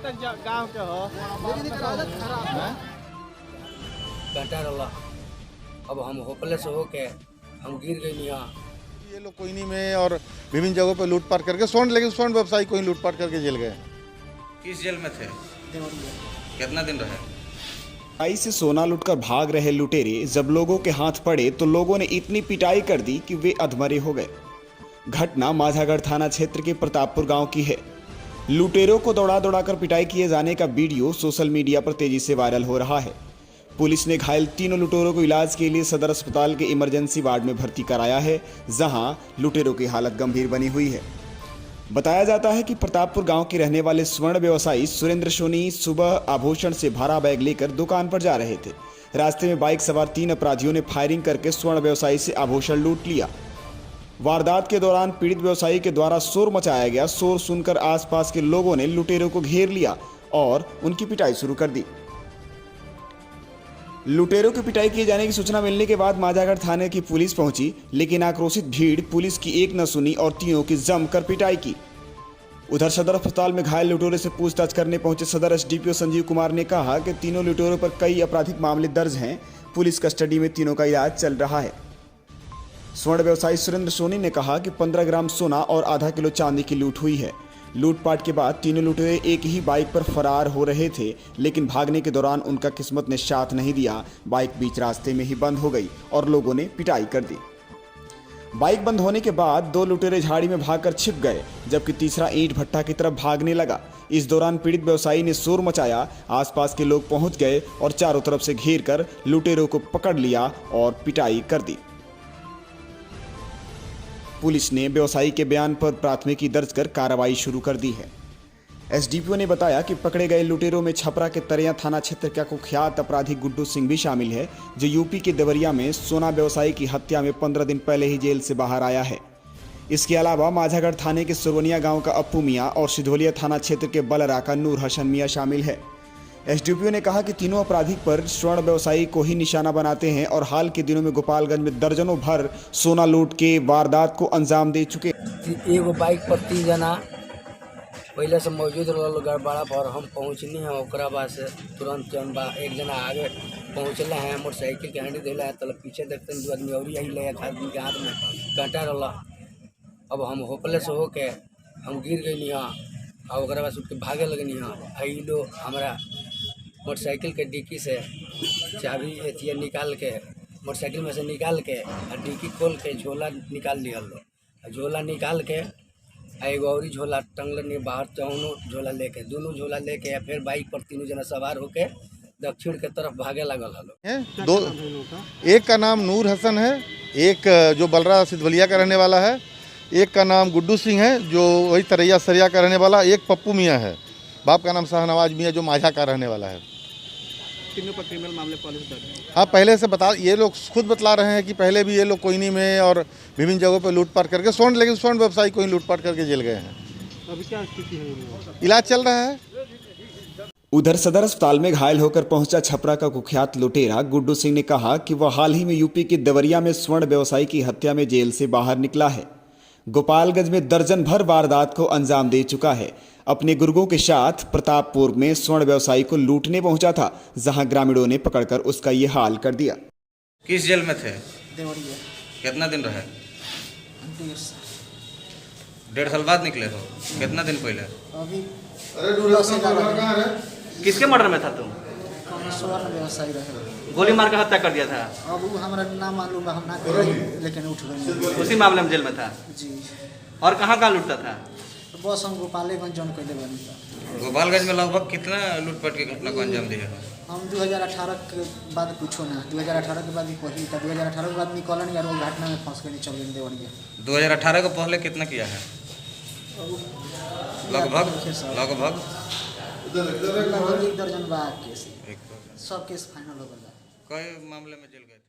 गांव के हो, लेकिन इनका हालत खराब है। घंटा रहा, अब हम होपलेस हो के हम गिर गए यहाँ। ये लोग कोयनी में और विभिन्न जगहों पर लूटपाट करके लेकिन स्वर्ण व्यवसायी को ही लूटपाट करके जेल गए। किस जेल में थे? कितना दिन रहे? पिटाई से सोना लूटकर भाग रहे लुटेरे जब लोगों के हाथ पड़े तो लोगों ने इतनी पिटाई कर दी कि वे अधमरे हो गए। घटना माझागढ़ थाना क्षेत्र के प्रतापपुर गांव की है। लुटेरों को दौड़ा दौड़ाकर पिटाई किए जाने का वीडियो सोशल मीडिया पर तेजी से वायरल हो रहा है। पुलिस ने घायल तीनों लुटेरों को इलाज के लिए सदर अस्पताल के इमरजेंसी वार्ड में भर्ती कराया है, जहां लुटेरों की हालत गंभीर बनी हुई है। बताया जाता है कि प्रतापपुर गांव के रहने वाले स्वर्ण व्यवसायी सुरेंद्र सोनी सुबह आभूषण से भरा बैग लेकर दुकान पर जा रहे थे। रास्ते में बाइक सवार 3 अपराधियों ने फायरिंग करके स्वर्ण व्यवसायी से आभूषण लूट लिया। वारदात के दौरान पीड़ित व्यवसायी के द्वारा शोर मचाया गया। शोर सुनकर आसपास के लोगों ने लुटेरों को घेर लिया और उनकी पिटाई शुरू कर दी। लुटेरों की पिटाई किए जाने की सूचना मिलने के बाद माझागढ़ थाने की पुलिस पहुंची, लेकिन आक्रोशित भीड़ पुलिस की एक न सुनी और तीनों की जमकर पिटाई की। उधर सदर अस्पताल में घायल लुटेरों से पूछताछ करने पहुंचे सदर एसडीपीओ संजीव कुमार ने कहा कि तीनों लुटेरों पर कई आपराधिक मामले दर्ज हैं। पुलिस कस्टडी में तीनों का इलाज चल रहा है। स्वर्ण व्यवसायी सुरेंद्र सोनी ने कहा कि 15 ग्राम सोना और आधा किलो चांदी की लूट हुई है। लूटपाट के बाद तीनों लुटेरे एक ही बाइक पर फरार हो रहे थे, लेकिन भागने के दौरान उनका किस्मत ने साथ नहीं दिया। बाइक बीच रास्ते में ही बंद हो गई और लोगों ने पिटाई कर दी। बाइक बंद होने के बाद 2 लुटेरे झाड़ी में भागकर छिप गए, जबकि तीसरा ईंट भट्टा की तरफ भागने लगा। इस दौरान पीड़ित व्यवसायी ने शोर मचाया। आसपास के लोग पहुंच गए और चारों तरफ से घेर कर लुटेरों को पकड़ लिया और पिटाई कर दी। पुलिस ने व्यवसायी के बयान पर प्राथमिकी दर्ज कर कार्रवाई शुरू कर दी है। एसडीपीओ ने बताया कि पकड़े गए लुटेरों में छपरा के तरिया थाना क्षेत्र का कुख्यात अपराधी गुड्डू सिंह भी शामिल है, जो यूपी के देवरिया में सोना व्यवसायी की हत्या में 15 दिन पहले ही जेल से बाहर आया है। इसके अलावा माझागढ़ थाने के सुरवनिया गांव का अप्पू मियां और सिधोलिया थाना क्षेत्र के बलरा का नूर हसन मियां शामिल है। एसडीपीओ ने कहा कि तीनों अपराधी पर स्वर्ण व्यवसायी को ही निशाना बनाते हैं और हाल के दिनों में गोपालगंज में दर्जनों भर सोना लूट के वारदात को अंजाम दे चुके। एगो बाइक पर 3 जना पहले से मौजूद रहा गड़बड़ा पर हम पहुँचनी है। ओकरा बाद से तुरंत एक जना आगे पहुँचल है, मोटरसाइकिल के हैंडल दिला है, तो पीछे देखते हैं 2 आदमी और यही ले एक आदमी के हाथ में कांटा रहा। अब हम होपलेस हो के हम गिर गई यहाँ और ओकरा बाद उठ के भागे लगनी यहाँ। लो हमारा मोटरसाइकिल के डिक्की से चाबी एथिया निकाल के मोटरसाइकिल में से निकाल के और डिक्की खोल के झोला निकाल लिया लो। झोला निकाल के एगो और झोला टंगल बाहर, झोला लेके दोनों झोला लेके या फिर बाइक पर 3 जना सवार होके दक्षिण के तरफ भागे लगल हलो। 2 एक का नाम नूर हसन है, एक जो बलरा सिधवलिया का रहने वाला है, एक का नाम गुड्डू सिंह है जो वही तरैया सरिया का रहने वाला, एक पप्पू मियाँ है, बाप का नाम शाहनवाज मियाँ जो माझा का रहने वाला है। तीनों पर क्रिमिनल मामले पुलिस दर्ज। हाँ, पहले से ये लोग खुद बतला रहे हैं कि पहले भी ये लोग कोयनी में और विभिन्न जगहों पर लूटपाट करके लेकिन स्वर्ण व्यवसायी को ही लूटपाट करके जेल गए हैं। अभी क्या स्थिति है? इलाज चल रहा है। उधर सदर अस्पताल में घायल होकर पहुंचा छपरा का कुख्यात लुटेरा गुड्डू सिंह ने कहा कि वह हाल ही में यूपी के देवरिया में स्वर्ण व्यवसायी की हत्या में जेल से बाहर निकला है। गोपालगंज में दर्जन भर वारदात को अंजाम दे चुका है। अपने गुर्गों के साथ प्रतापपुर में स्वर्ण व्यवसायी को लूटने पहुंचा था, जहां ग्रामीणों ने पकड़कर उसका ये हाल कर दिया। किस जेल में थे? देवरिया। कितना दिन रहे? 1.5 साल बाद निकले हो? कितना दिन पहले? अभी किसके मर्डर में था तुम? स्वर्ण व्यवसायी रहे, गोली मार के हत्या कर दिया था। अब वो हमारा नाम मालूम है, हम ना करें, लेकिन उठ गए। उसी मामले में जेल में था जी। और कहाँ लूटता था? बस हम गोपालगंज जॉन कैले बनी था। गोपालगंज में लगभग कितना लूटपाट की घटना को अंजाम दिया? हम 2018 के बाद कुछ ना, 2018 के बाद ही पहली था। 2018 के बाद निकलन यार वो घटना में फंस के चल गए देवरिया। 2018 के पहले कितना किया है? लगभग 1 दर्जन बा केस, सब केस फाइनल हो गया। कई मामले में जेल गए?